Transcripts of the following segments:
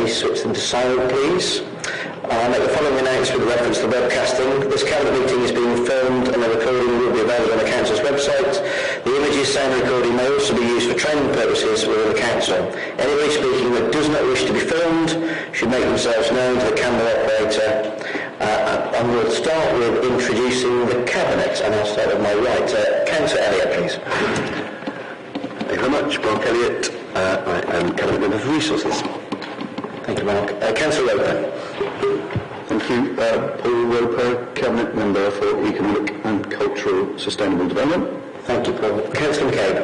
please switch them to silent, please. I'll make the following announcement with reference to webcasting. This Cabinet meeting is being filmed and the recording will be available on the Council's website. The images, sound recording may also be used for training purposes within the Council. Anybody speaking that does not wish to be filmed should make themselves known to the camera operator. And we'll start with introducing the Cabinet, and I'll start with my right. Councillor Elliott, please. Thank you very much. Mark Elliott. I am Cabinet Member for Resources. Thank you, Mark. Councillor Roper. Thank you. Paul Roper, Cabinet Member for Economic and Cultural Sustainable Development. Thank you, Paul. Councillor McCabe.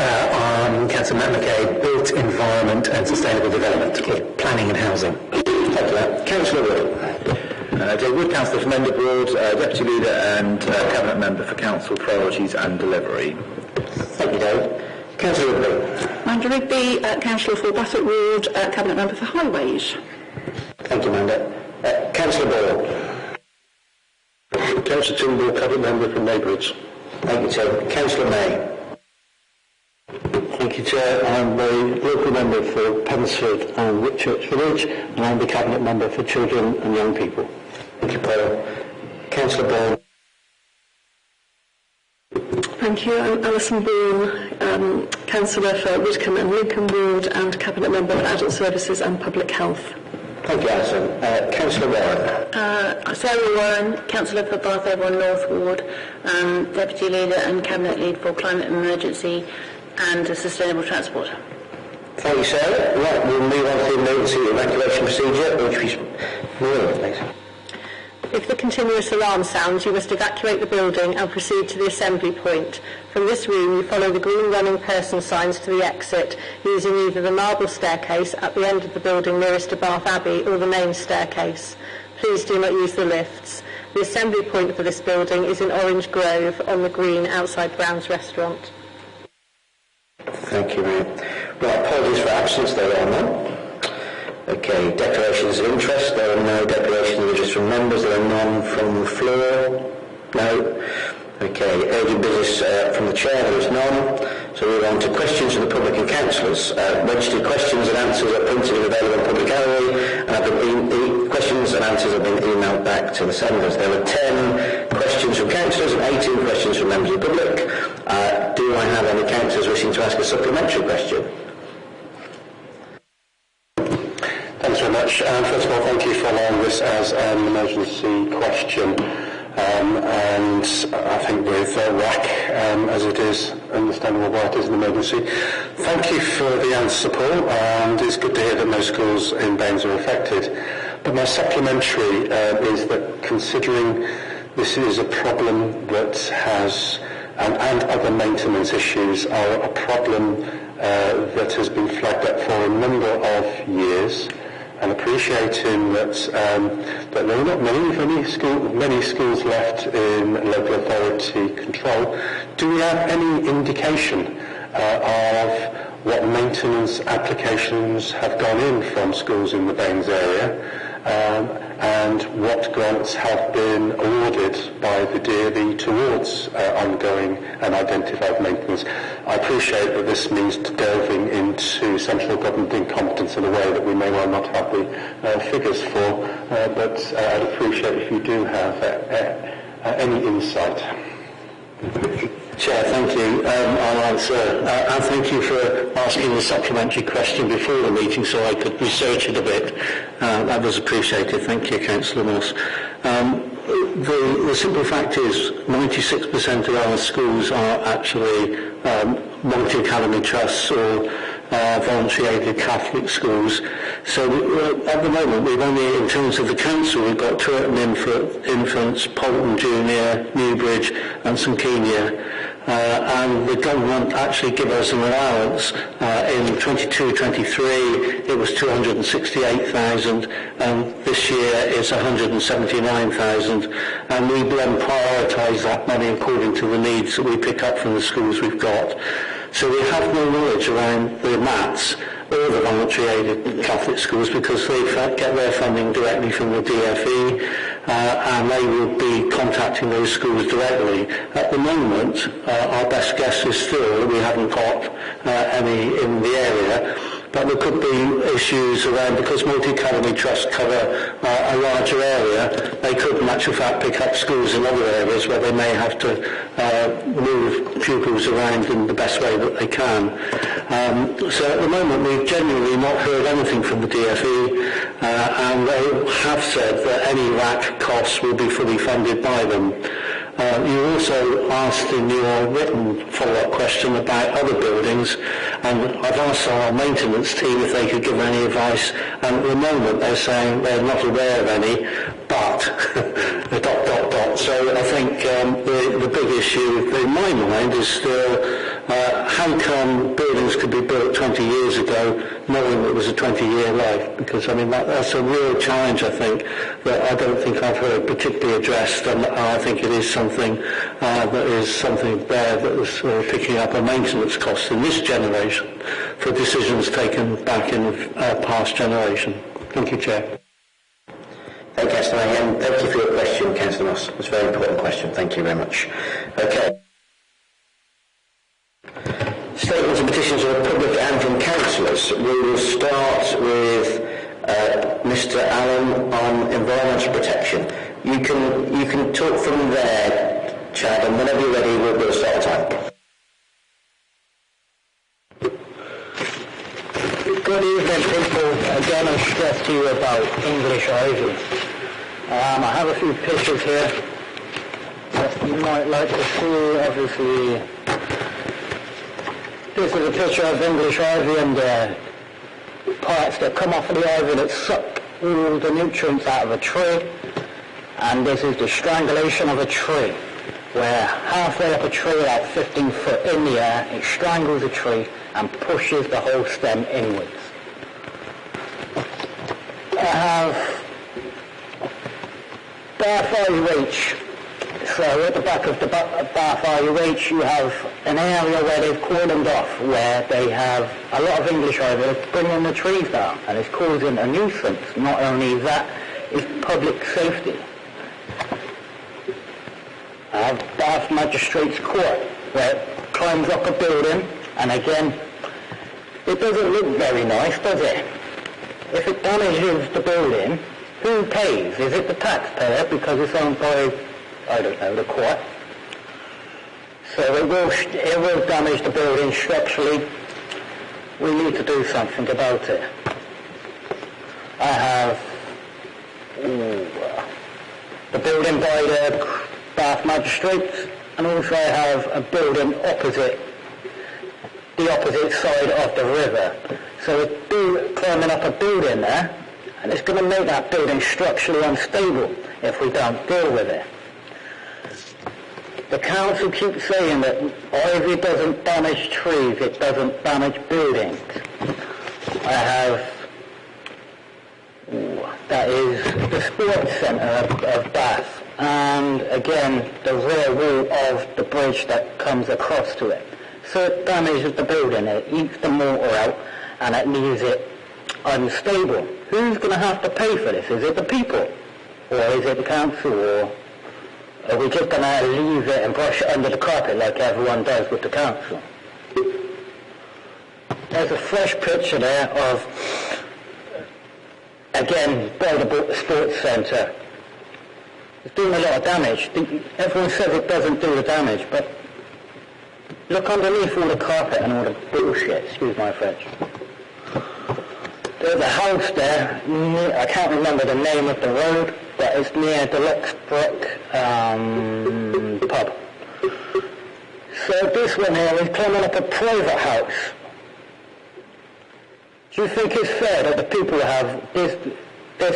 I'm Councillor Matt McCabe, Built Environment and Sustainable Development, or Planning and Housing. Thank you. Councillor Wood. David Wood, Councillor for Mendip Ward, Deputy Leader and Cabinet Member for Council Priorities and Delivery. Thank you, Dave. Councillor Rigby. Amanda Rigby, Councillor for Bassett Ward, Cabinet Member for Highways. Thank you, Amanda. Councillor Ball. Councillor Turnbull, Cabinet Member for Neighbourhoods. Thank you, Chair. Councillor May. Thank you, Chair. I'm the local member for Pensford and Whitchurch Village, and I'm the Cabinet Member for Children and Young People. Thank you, Paul. Councillor Ball. Thank you. I'm Alison Bourne, Councillor for Widcombe and Lincoln Ward and Cabinet Member for Adult Services and Public Health. Thank you, Alison. Councillor Warren. Sarah Warren, Councillor for Bath Avon North Ward, Deputy Leader and Cabinet Lead for Climate Emergency and Sustainable Transport. Thank you, Sarah. Right, we'll move on to the emergency evacuation procedure, which we... please. If the continuous alarm sounds, you must evacuate the building and proceed to the assembly point. From this room, you follow the green running person signs to the exit, using either the marble staircase at the end of the building nearest to Bath Abbey or the main staircase. Please do not use the lifts. The assembly point for this building is in Orange Grove on the green outside Brown's Restaurant. Thank you, ma'am. Right, apologies for absence, there are none. Okay, declarations of interest. There are no declarations of interest from members. There are none from the floor. No. Okay, urgent business from the chair. There is none. So we move on to questions from the public and councillors. Registered questions and answers are printed and available in public gallery, and the questions and answers have been emailed back to the senders. There were 10 questions from councillors and 18 questions from members of the public. Do I have any councillors wishing to ask a supplementary question? Thanks very much. First of all, thank you for allowing this as an emergency question. And I think with RAC, as it is, understandable why it is an emergency. Thank you for the answer, Paul, and it's good to hear that no schools in Baines are affected. But my supplementary is that considering this is a problem that has, and other maintenance issues are a problem that has been flagged up for a number of years, and appreciating that that there are not many schools left in local authority control. Do we have any indication of what maintenance applications have gone in from schools in the Baines area, and what grants have been awarded by the DoD towards ongoing and identified maintenance? I appreciate that this means delving into central government incompetence in a way that we may well not have the figures for, but I'd appreciate if you do have any insight. Chair, thank you. I'll answer. And thank you for asking the supplementary question before the meeting so I could research it a bit. That was appreciated. Thank you, Councillor Moss. The simple fact is 96% of our schools are actually multi-academy trusts or voluntary aided Catholic schools. So at the moment, we've only, in terms of the council, we've got Turton Infants, Polton Junior, Newbridge and St Kenya. And the government actually give us an allowance in 22-23 it was 268,000 and this year it's 179,000, and we then prioritise that money according to the needs that we pick up from the schools we've got. So we have no knowledge around the MATs or the voluntary aided Catholic schools because they get their funding directly from the DFE, and they will be contacting those schools directly. At the moment, our best guess is still that we haven't got any in the area. but there could be issues around, because multi-academy trusts cover a larger area, they could in actual fact pick up schools in other areas where they may have to move pupils around in the best way that they can. So at the moment we've genuinely not heard anything from the DFE, and they have said that any RAC costs will be fully funded by them. You also asked in your written follow-up question about other buildings, and I've asked our maintenance team if they could give any advice, and at the moment they're saying they're not aware of any, but So I think the big issue in my mind is still how come buildings could be built 20 years ago knowing it was a 20-year life? Because, I mean, that's a real challenge, I think, that I don't think I've heard particularly addressed, and I think it is something that is something there that is picking up a maintenance cost in this generation for decisions taken back in the past generation. Thank you, Chair. Thank you, Councillor Mayhem. Thank you for your question, Councillor Moss. It's a very important question. Thank you very much. Okay. Statements and petitions of the public and from councillors. We will start with Mr. Allen on environmental protection. You can talk from there, Chad, and whenever you're ready, we'll start the time. Good evening, people. Again, I'll stress to you about English ivy. I have a few pictures here that you might like to see. Obviously, this is a picture of English ivy and the parts that come off of the ivy that suck all the nutrients out of a tree. And this is the strangulation of a tree, where halfway up a tree, about 15 foot in the air, it strangles the tree and pushes the whole stem inwards. I have Bath RUH. So at the back of the Bath RUH you have an area where they've cordoned off, where they have a lot of English ivy that's bringing the trees down, and it's causing a nuisance. Not only that, it's public safety. I have Bath Magistrates Court, where it climbs up a building, and again, it doesn't look very nice, does it? If it damages the building, who pays? Is it the taxpayer because it's owned by, I don't know, the court? So it will damage the building structurally. We need to do something about it. I have the building by the Bath Magistrates, and also I have a building opposite, the opposite side of the river. So we're climbing up a building there, and it's going to make that building structurally unstable if we don't deal with it. The council keeps saying that ivy doesn't damage trees, it doesn't damage buildings. I have, that is the sports centre of Bath, and again the rear wall of the bridge that comes across to it. So it damages the building, it eats the mortar out, and it leaves it unstable. Who's going to have to pay for this? Is it the people? Or is it the council? Or are we just going to leave it and brush it under the carpet like everyone does with the council? There's a fresh picture there of, again, by the sports centre. It's doing a lot of damage. Everyone says it doesn't do the damage, but look underneath all the carpet and all the bullshit, excuse my French. There's a house there, I can't remember the name of the road, but it's near the Locksbrook pub. So this one here is climbing up a private house. Do you think it's fair that the people have this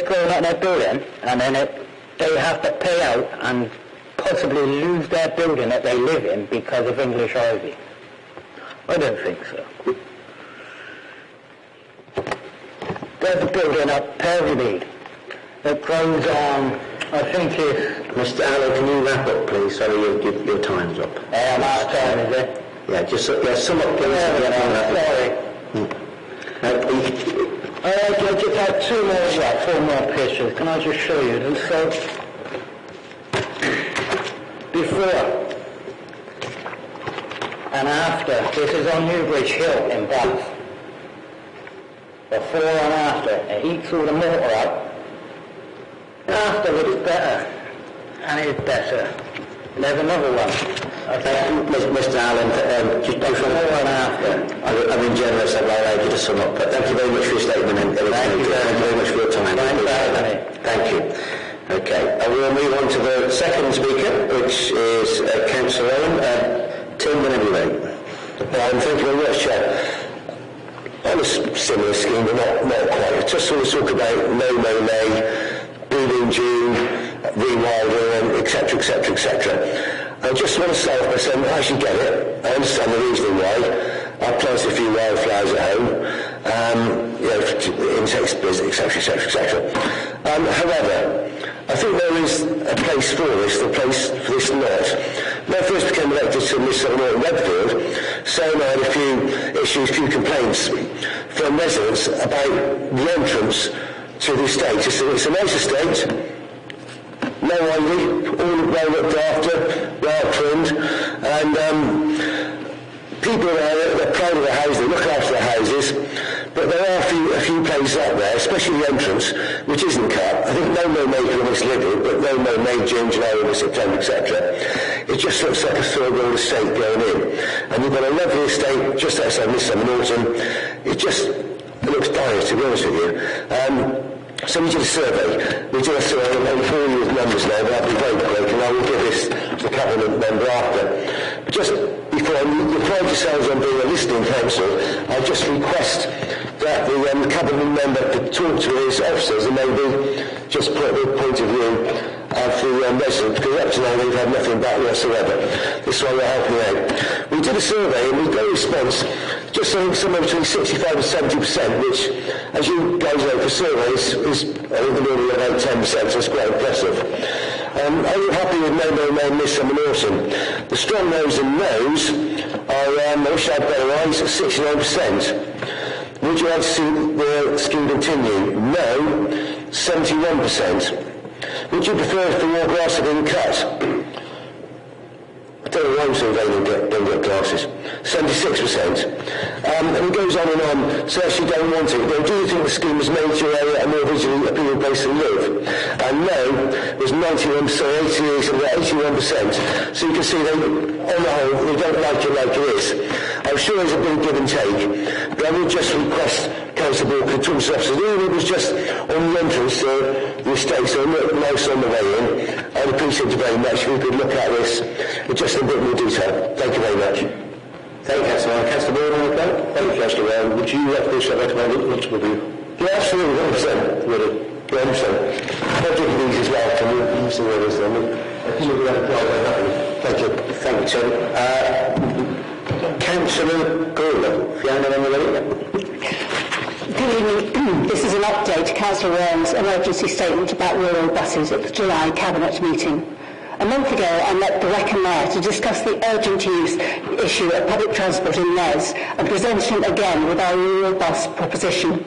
going on their building, and then they have to pay out and possibly lose their building that they live in because of English ivy? I don't think so. There's a building up Perrymead that grows on, I think it's... Mr. Allen, can you wrap up, please? Sorry, your time's up. I'm out of time, is it? Yeah, just sum up, please. Sorry. I just have four more pictures. Can I just show you them? So, before and after, this is on Newbridge Hill in Bath. before and after. It eats all the mortar up. After it's better, and it's better. There's another one. Mr. Allen, just before and after. I've been generous, I've allowed you to sum up, but thank you very much for your statement. Thank you very much for your time. Thank you. Okay, I will move on to the second speaker, which is Councillor Owen. Tim, whenever you're ready. Thank you very much, Chair. On a similar scheme, but not quite. I just want to talk about no May, Blooming June, Rewilder, etc., etc., etc. I just want to start off by saying I should get it. I understand the reasoning why. I've planted a few wildflowers at home, insects, etc., etc., etc. However, I think there is a place for this, a place for this not. When I first became elected to Miss Norton Redfield, Sarah and I had a few few complaints from residents about the entrance to the estate. It's a nice estate, no ivy, all well looked after, well trimmed, and people they're proud of their houses, they look after their houses, but there are a few places out there, especially the entrance, which isn't cut. I think no May can almost live in, but no May, June, July, August, September, etc. It just looks like a third-world estate going in. And you've got a lovely estate just outside Midsummer Norton. It looks dire, to be honest with you. So we did a survey. We did a survey, and I'm calling you with numbers now, but I'll be very quick, and I will give this to the cabinet member after. But just before you pride yourselves on being a listening council, I just request that the cabinet member could talk to his officers and maybe just put the point of view of the residents, because up to now they've had nothing back whatsoever. This is why we're helping out. We did a survey and we got a response, just I think somewhere between 65 and 70%, which, as you guys know, for surveys is I think nearly about 10%, so it's quite impressive. Are you happy with no, Midsummer Norton? The strong no's and no's are, I wish I had better eyes, 69%. Would you like to see the scheme continue? No, 71%. Would you prefer if the more grass had been cut? I don't know why I'm saying they don't get glasses. 76%. And it goes on and on. So actually don't want it. Now, do you think the scheme has made your area a more visually appealing place to live? And no, there's 91%, 81%. So you can see they, on the whole, they don't like it is. I'm sure there's a big give and take. But I would just request Councillor Walker to talk to officers, even if it was just on the entrance to the estate, so it looked nice on the way in. I'd appreciate it very much if we could look at this in just a bit more detail. Thank you very much. Thank you, Councillor. Councillor Bourne, on the phone? Thank you, Councillor. Would you please recommend multiple review? Yeah, absolutely, 100%. Really. 100%. I'll do these as well. Can you see where it is then? Thank you. Thank you, Tim. Councillor Gordon, Fiona, when you're ready. Good evening. This is an update to Councillor Warren's emergency statement about rural buses at the July Cabinet meeting. A month ago, I met the Wrexham Mayor to discuss the urgent use issue of public transport in Les and present him again with our rural bus proposal.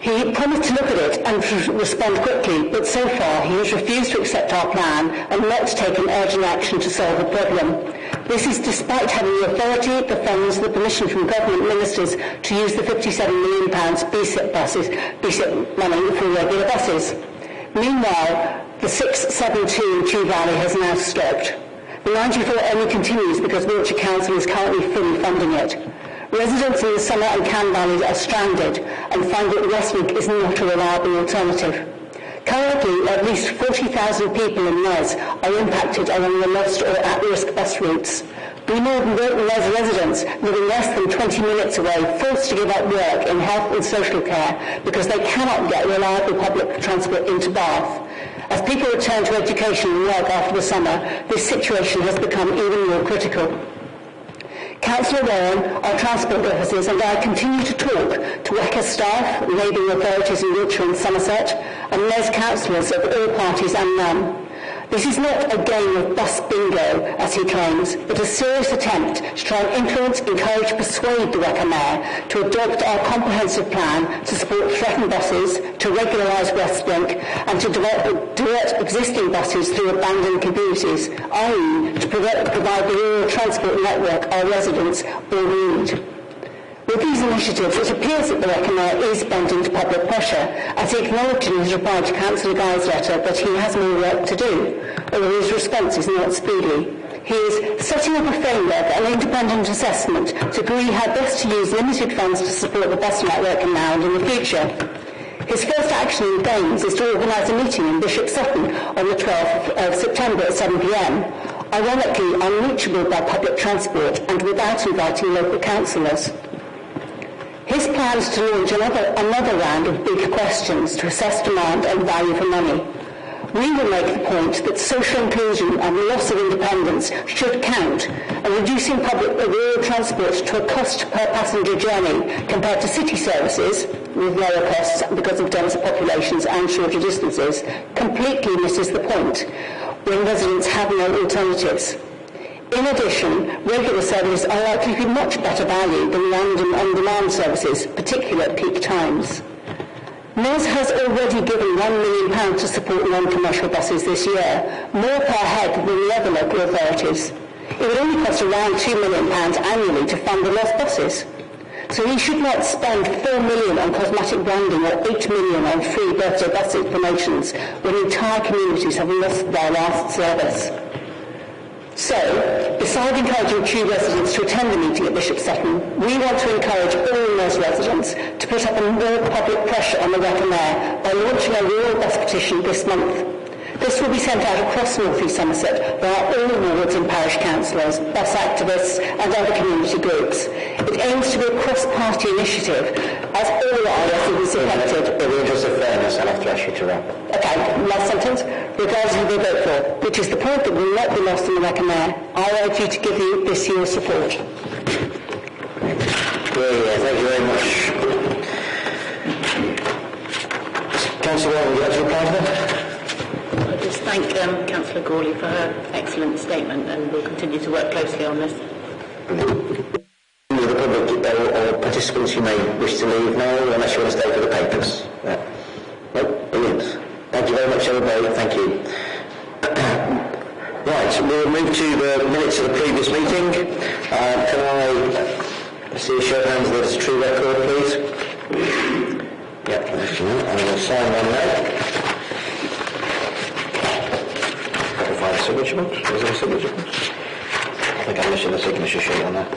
He promised to look at it and to respond quickly, but so far he has refused to accept our plan and not to take an urgent action to solve the problem. This is despite having the authority, the funds, the permission from government ministers to use the £57 million BSIP money for regular buses. Meanwhile, the 672 Chew Valley has now stopped. The 94 only continues because Wiltshire Council is currently fully funding it. Residents in the Summer and Cann valleys are stranded and find that Westwick is not a reliable alternative. Currently, at least 40,000 people in Les are impacted along the lost or at-risk bus routes. We know Les residents living less than 20 minutes away forced to give up work in health and social care because they cannot get reliable public transport into Bath. As people return to education and work after the summer, this situation has become even more critical. Councillor Warren, our transport officers and I continue to talk to WECA staff, neighbouring authorities in Wiltshire and Somerset, and Les councillors of all parties and none. This is not a game of bus bingo, as he claims, but a serious attempt to try and influence, encourage, persuade the Wrexham Mayor to adopt our comprehensive plan to support threatened buses, to regularise Westwick, and to divert existing buses through abandoned communities, i.e. to provide the rural transport network our residents all need. With these initiatives, it appears that the Wrekin Mayor is bending to public pressure, as he acknowledged in his reply to Councillor Guy's letter that he has more work to do, although his response is not speedy. He is setting up a framework and independent assessment to agree how best to use limited funds to support the bus network now and in the future. His first action in Danes is to organise a meeting in Bishop Sutton on the 12th of September at 7 p.m, ironically unreachable by public transport and without inviting local councillors. His plan is to launch another round of big questions to assess demand and value for money. We will make the point that social inclusion and loss of independence should count, and reducing public rural transport to a cost per passenger journey compared to city services, with lower costs because of denser populations and shorter distances, completely misses the point when residents have no alternatives. In addition, regular services are likely to be much better value than random on-demand services, particularly at peak times. NES has already given £1 million to support non-commercial buses this year, more per head than the other local authorities. It would only cost around £2 million annually to fund the lost buses. So we should not spend £4 million on cosmetic branding or £8 million on free birthday bus promotions when entire communities have lost their last service. So, besides encouraging Kew residents to attend the meeting at Bishop Sutton, we want to encourage all NES residents to put up more public pressure on the Wrekin Mayor by launching a rural bus petition this month. This will be sent out across North East Somerset via all wards and parish councillors, bus activists and other community groups. It aims to be a cross-party initiative as all our residents affected. In the interest of fairness, I'll have to ask you to wrap up. Okay, last sentence. Regardless of who they vote for, which is the point that will not be lost in the Wrekin Mayor, I urge you to give you this year's support. Thank you very much. Councillor Warren, would you like to reply to that? I just thank Councillor Gawley for her excellent statement, and we'll continue to work closely on this. The public or participants who may wish to leave now, unless you want to stay for the papers. No, brilliant. Thank you very much, everybody. Thank you. Right, we'll move to the minutes of the previous meeting. Can I see a show of hands that is a true record, please? Yep, I will sign one now. Find a signature box. Is there a signature box? I think I'm missing the signature sheet on that.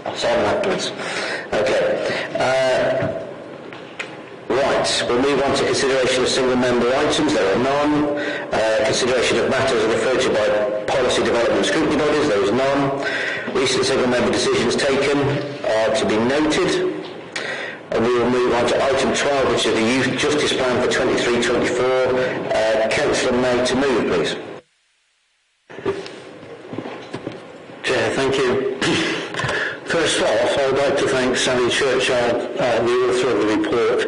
I'll sign them afterwards. Okay. Right, we'll move on to consideration of single member items. There are none. Consideration of matters referred to by policy development scrutiny bodies. There is none. Recent single member decisions taken are to be noted. And we will move on to item 12, which is the Youth Justice Plan for 23-24. Councillor May to move, please. Chair, thank you. First off, I would like to thank Sally Churchyard, the author of the report,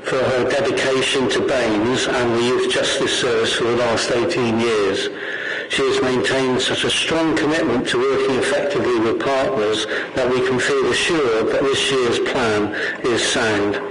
for her dedication to BAMES and the Youth Justice Service for the last 18 years. She has maintained such a strong commitment to working effectively with partners that we can feel assured that this year's plan is sound.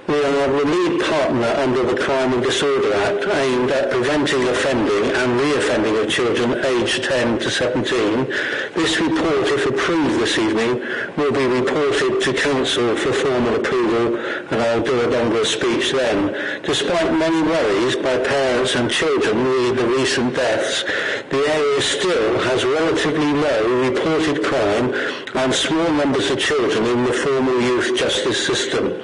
We are the lead partner under the Crime and Disorder Act aimed at preventing offending and re-offending of children aged 10 to 17. This report, if approved this evening, will be reported to Council for formal approval, and I'll do a longer speech then. Despite many worries by parents and children with the recent deaths, the area still has relatively low reported crime and small numbers of children in the formal youth justice system.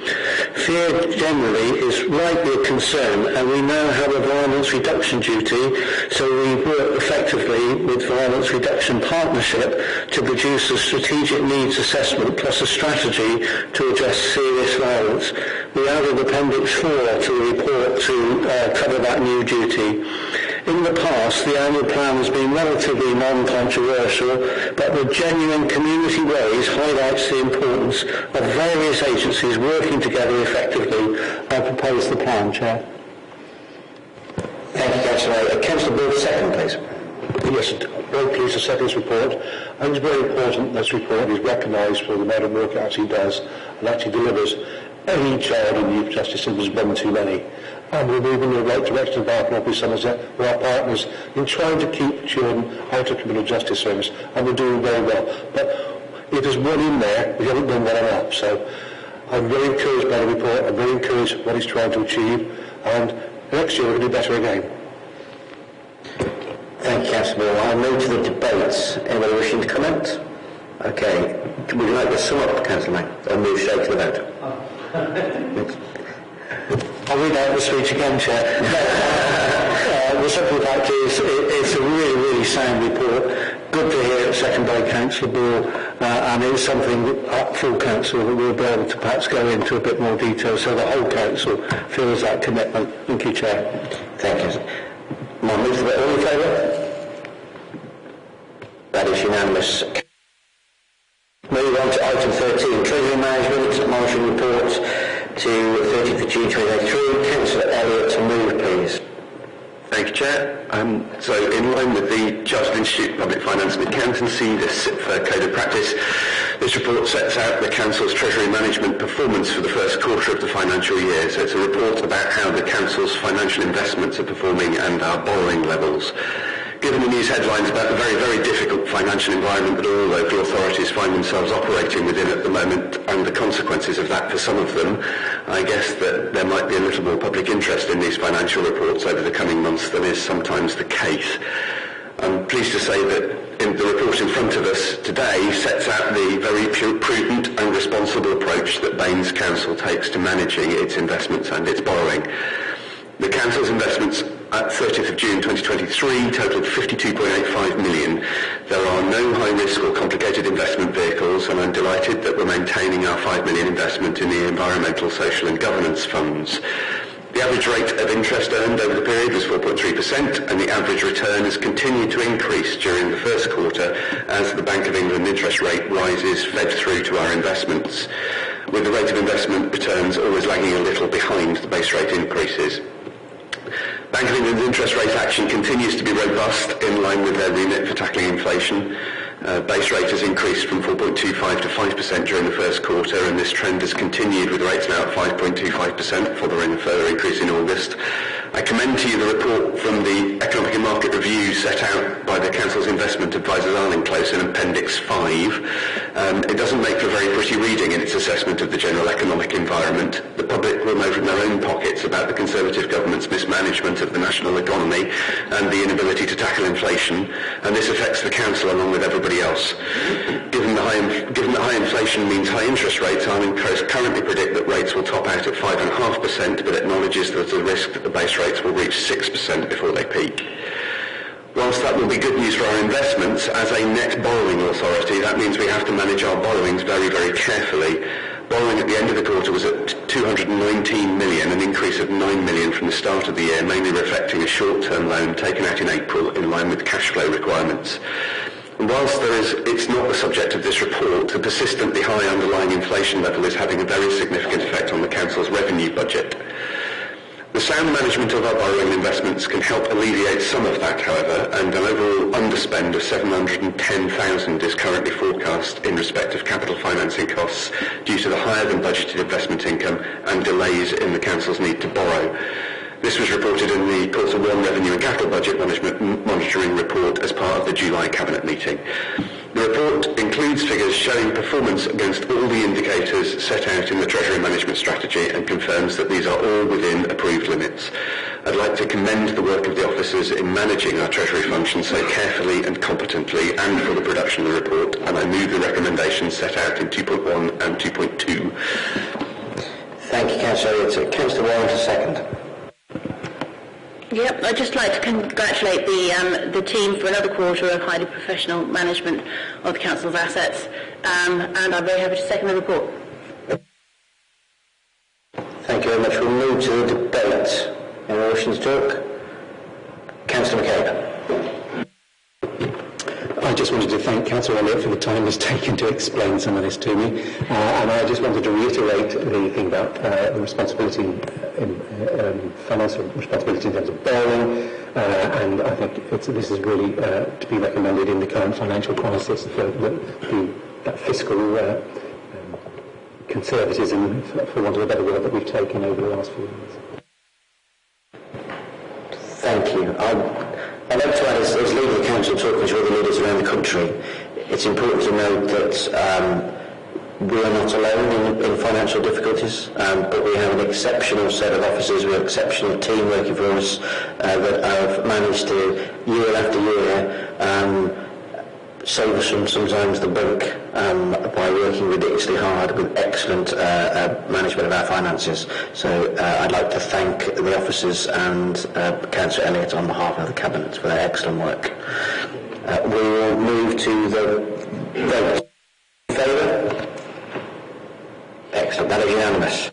Fear generally is rightly a concern, and we now have a violence reduction duty, so we work effectively with Violence Reduction Partnership to produce a strategic needs assessment plus a strategy to address serious violence. We added Appendix 4 to the report to cover that new duty. In the past, the annual plan has been relatively non-controversial, but the genuine community worries highlights the importance of various agencies working together effectively. I propose the plan, Chair. Thank you, Councillor. Councillor Bill, second, please. Yes, very pleased to set this report. I think it's very important this report is recognised for the amount of work it actually does and actually delivers. Any child in the youth justice system is one too many. And we're moving in the right direction of our North East Somerset with our partners in trying to keep children out of criminal justice service, and we're doing very well. But if there's one in there, we haven't done well enough. So I'm very encouraged by the report. I'm very encouraged what it's trying to achieve, and next year we're going to do better again. Thank you, Councillor Moore. I'll move to the debates. Anybody wishing to comment? Okay. Would you like to sum up, Councillor May, and move straight to the vote? I'll read out the speech again, Chair. The simple fact is, it's a really, really sound report. Good to hear it seconded by Councillor Ball, and it's something at full council that we'll be able to perhaps go into a bit more detail so the whole council feels that commitment. Thank you, Chair. Thank you. I'll move to the all in favour? That is unanimous. Move on to item 13, Treasury Management Monitoring Report to 30th of June 2023. Councillor Elliott, to move, please. Thank you, Chair. So, in line with the Chartered Institute of Public Finance and Accountancy, the CIPFA Code of Practice, this report sets out the Council's Treasury Management performance for the first quarter of the financial year. So it's a report about how the Council's financial investments are performing and our borrowing levels. Given the news headlines about the very, very difficult financial environment that all local authorities find themselves operating within at the moment, and the consequences of that for some of them, I guess that there might be a little more public interest in these financial reports over the coming months than is sometimes the case. I'm pleased to say that the report in front of us today sets out the very prudent and responsible approach that Baines Council takes to managing its investments and its borrowing. The Council's investments at 30th of June 2023 totalled 52.85 million. There are no high-risk or complicated investment vehicles, and I'm delighted that we're maintaining our 5 million investment in the environmental, social and governance funds. The average rate of interest earned over the period was 4.3%, and the average return has continued to increase during the first quarter as the Bank of England interest rate rises fed through to our investments, with the rate of investment returns always lagging a little behind the base rate increases. Bank of England's interest rate action continues to be robust in line with their remit for tackling inflation. Base rate has increased from 4.25 to 5% during the first quarter, and this trend has continued with rates now at 5.25%, following a further increase in August. I commend to you the report from the Economic and Market Review set out by the Council's Investment Advisors Arling-Close in Appendix 5. It doesn't make for very pretty reading in its assessment of the general economic environment. The public will know from their own pockets about the Conservative government's mismanagement of the national economy and the inability to tackle inflation, and this affects the Council along with everybody else. Given that high inflation means high interest rates, Arling-Close currently predict that rates will top out at 5.5%, but acknowledges there's a risk that the base rates will reach 6% before they peak. Whilst that will be good news for our investments, as a net borrowing authority, that means we have to manage our borrowings very, very carefully. Borrowing at the end of the quarter was at 219 million, an increase of 9 million from the start of the year, mainly reflecting a short-term loan taken out in April in line with cash flow requirements. And whilst it's not the subject of this report, the persistently high underlying inflation level is having a very significant effect on the Council's revenue budget. The sound management of our borrowing investments can help alleviate some of that, however, and an overall underspend of 710,000 is currently forecast in respect of capital financing costs due to the higher than budgeted investment income and delays in the Council's need to borrow. This was reported in the Quarter 1 Revenue and Capital Budget Monitoring Report as part of the July Cabinet meeting. The report includes figures showing performance against all the indicators set out in the Treasury Management Strategy and confirms that these are all within approved limits. I'd like to commend the work of the officers in managing our Treasury function so carefully and competently and for the production of the report, and I move the recommendations set out in 2.1 and 2.2. Thank you, Councillor. Councillor Warren to second. Yep, I'd just like to congratulate the team for another quarter of highly professional management of the Council's assets, and I'm very happy to second the report. Thank you very much. We'll move to the debate. Any motions to talk? Councillor McCabe. I just wanted to thank Councillor Elliott for the time he's taken to explain some of this to me, and I just wanted to reiterate the thing about the responsibility in financial responsibility in terms of borrowing, and I think this is really to be recommended in the current financial crisis for that fiscal conservatism, for want of a better word, that we've taken over the last few years. Thank you. I'd like to add, as leader of the council, talking to other leaders around the country, it's important to note that we are not alone in financial difficulties, but we have an exceptional set of officers, we have an exceptional team working for us that have managed to, year after year, save us from sometimes the bulk by working ridiculously hard with excellent management of our finances. So I'd like to thank the officers and Councillor Elliott on behalf of the Cabinet for their excellent work. We will move to the vote. In favour? Excellent. That is unanimous.